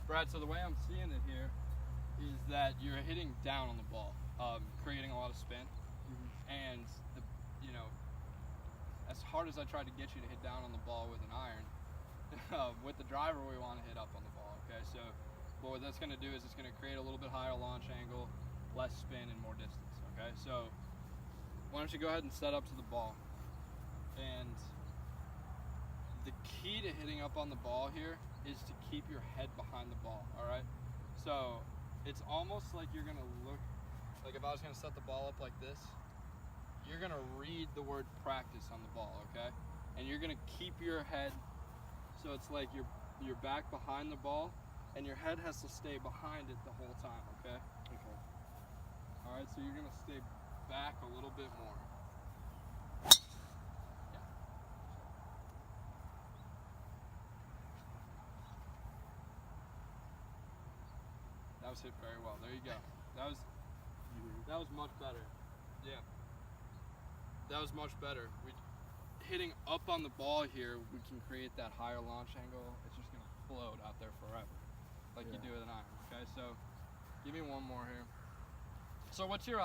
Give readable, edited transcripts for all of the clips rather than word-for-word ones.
Brad, so the way I'm seeing it here is that you're hitting down on the ball, creating a lot of spin. And, as hard as I tried to get you to hit down on the ball with an iron, with the driver we want to hit up on the ball, okay? So what that's going to do is it's going to create a little bit higher launch angle, less spin, and more distance, okay? So why don't you go ahead and set up to the ball. And the key to hitting up on the ball here is to keep your head behind the ball, all right? So it's almost like you're gonna look, like if I was gonna set the ball up like this, you're gonna read the word practice on the ball, okay? And you're gonna keep your head, so it's like you're back behind the ball, and your head has to stay behind it the whole time, okay? Okay. All right, so you're gonna stay back a little bit more. That was hit very well. There you go. That was much better. Yeah. That was much better. Hitting up on the ball here, we can create that higher launch angle. It's just gonna float out there forever, like you do with an iron. Okay, so give me one more here. So what's your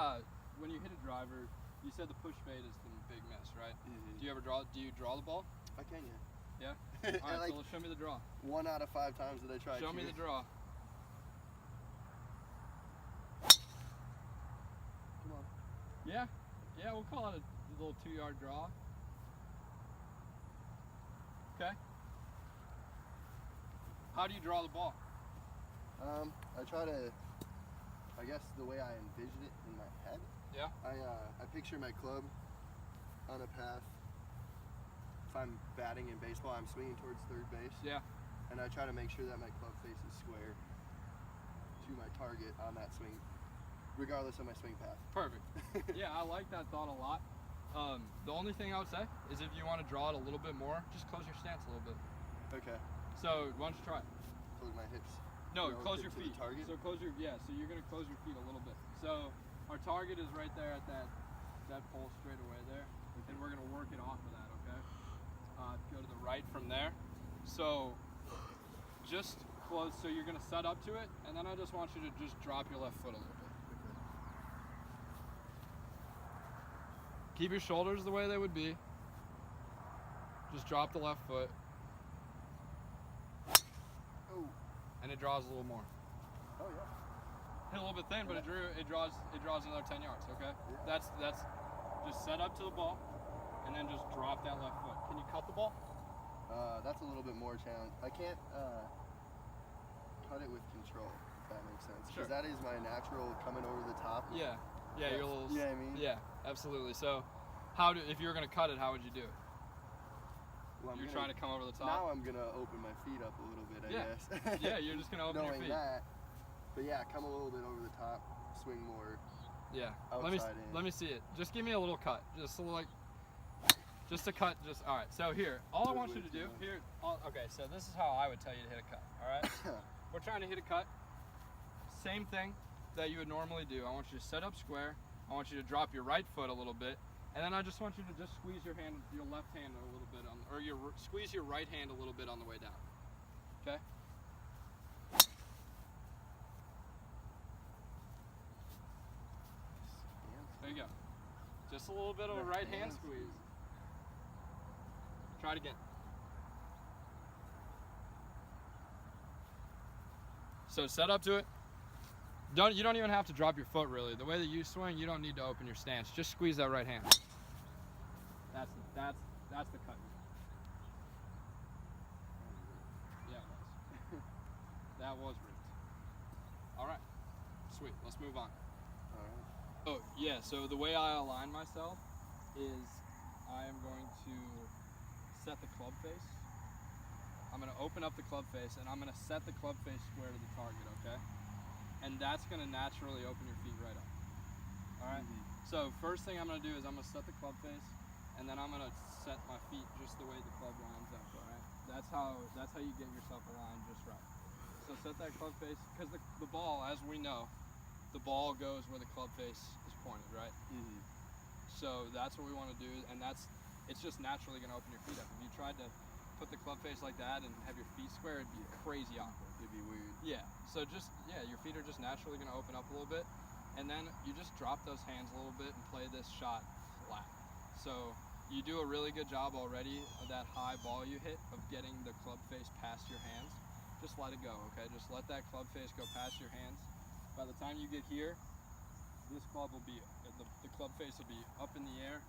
when you hit a driver? You said the push fade is the big miss, right? Do you ever draw? Do you draw the ball? I can, yeah. Yeah. All right, like, so show me the draw. 1 out of 5 times that I tried. Show me the draw. Come on. Yeah, we'll call it a little 2-yard draw. Okay. How do you draw the ball? I try to, I guess the way I envision it in my head. Yeah. I picture my club on a path. If I'm batting in baseball, I'm swinging towards third base. Yeah. And I try to make sure that my club face is square to my target on that swing, regardless of my swing path. Perfect. Yeah, I like that thought a lot. The only thing I would say is if you want to draw it a little bit more, just close your stance a little bit. Okay. So why don't you try it? Close my hips. No, relative close your to the feet. target? So so you're gonna close your feet a little bit. So our target is right there at that pole straight away there, and we're gonna work it off of that. Okay. Go to the right from there. So just close. So you're gonna set up to it, and then I just want you to just drop your left foot a little bit. Keep your shoulders the way they would be. Just drop the left foot. Oh. And it draws a little more. Oh yeah. Hit a little bit thin, but it draws another 10 yards. Okay. Yeah. That's just set up to the ball, and then just drop that left foot. Can you cut the ball? That's a little bit more challenge. I can't cut it with control, if that makes sense. Sure. Because that is my natural coming over the top. Yeah. Yeah, you're a little. Yeah, I mean. Yeah, absolutely. So, if you were gonna cut it, how would you do it? Well, You're trying to come over the top. Now I'm gonna open my feet up a little bit, I guess. Yeah, you're just gonna open your Knowing feet. that, but yeah, come a little bit over the top, swing more. Yeah. Outside in. Let me see it. Just give me a little cut. Just a little, just a cut. Just all right. So here, all I want you to do here. Okay. So this is how I would tell you to hit a cut. All right. We're trying to hit a cut. Same thing that you would normally do. I want you to set up square. I want you to drop your right foot a little bit, and then I just want you to just squeeze your left hand a little bit squeeze your right hand a little bit on the way down. Okay. There you go. Just a little bit of a right hand squeeze. Try it again. So set up to it. You don't even have to drop your foot really. The way that you swing, you don't need to open your stance. Just squeeze that right hand. That's the cut. Yeah, it was. That was ripped. All right. Sweet. Let's move on. All right. Oh, yeah, so the way I align myself is I am going to set the club face. I'm going to open up the club face, and I'm going to set the club face square to the target, okay? And that's going to naturally open your feet right up. All right? So first thing I'm going to do is I'm going to set the club face, and then I'm going to set my feet just the way the club lines up, all right? That's how you get yourself aligned just right. So set that club face, because the ball, as we know, the ball goes where the club face is pointed, right? So that's what we want to do, and it's just naturally going to open your feet up. If you tried to put the club face like that and have your feet square, it'd be crazy awkward. It'd be weird. Yeah, so just, your feet are just naturally gonna open up a little bit, and then you just drop those hands a little bit and play this shot flat. So you do a really good job already of that high ball you hit of getting the club face past your hands. Just let it go, okay? Just let that club face go past your hands. By the time you get here, this club will be, the club face will be up in the air,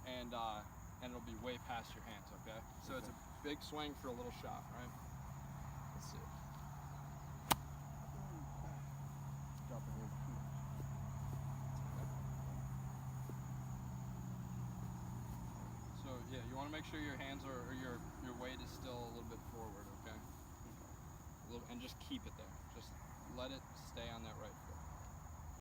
and it'll be way past your hands, okay? So it's a big swing for a little shot, right? Let's see. Dropping here too much. So yeah, you want to make sure your hands are, or your weight is still a little bit forward, okay? And just keep it there. Just let it stay on that right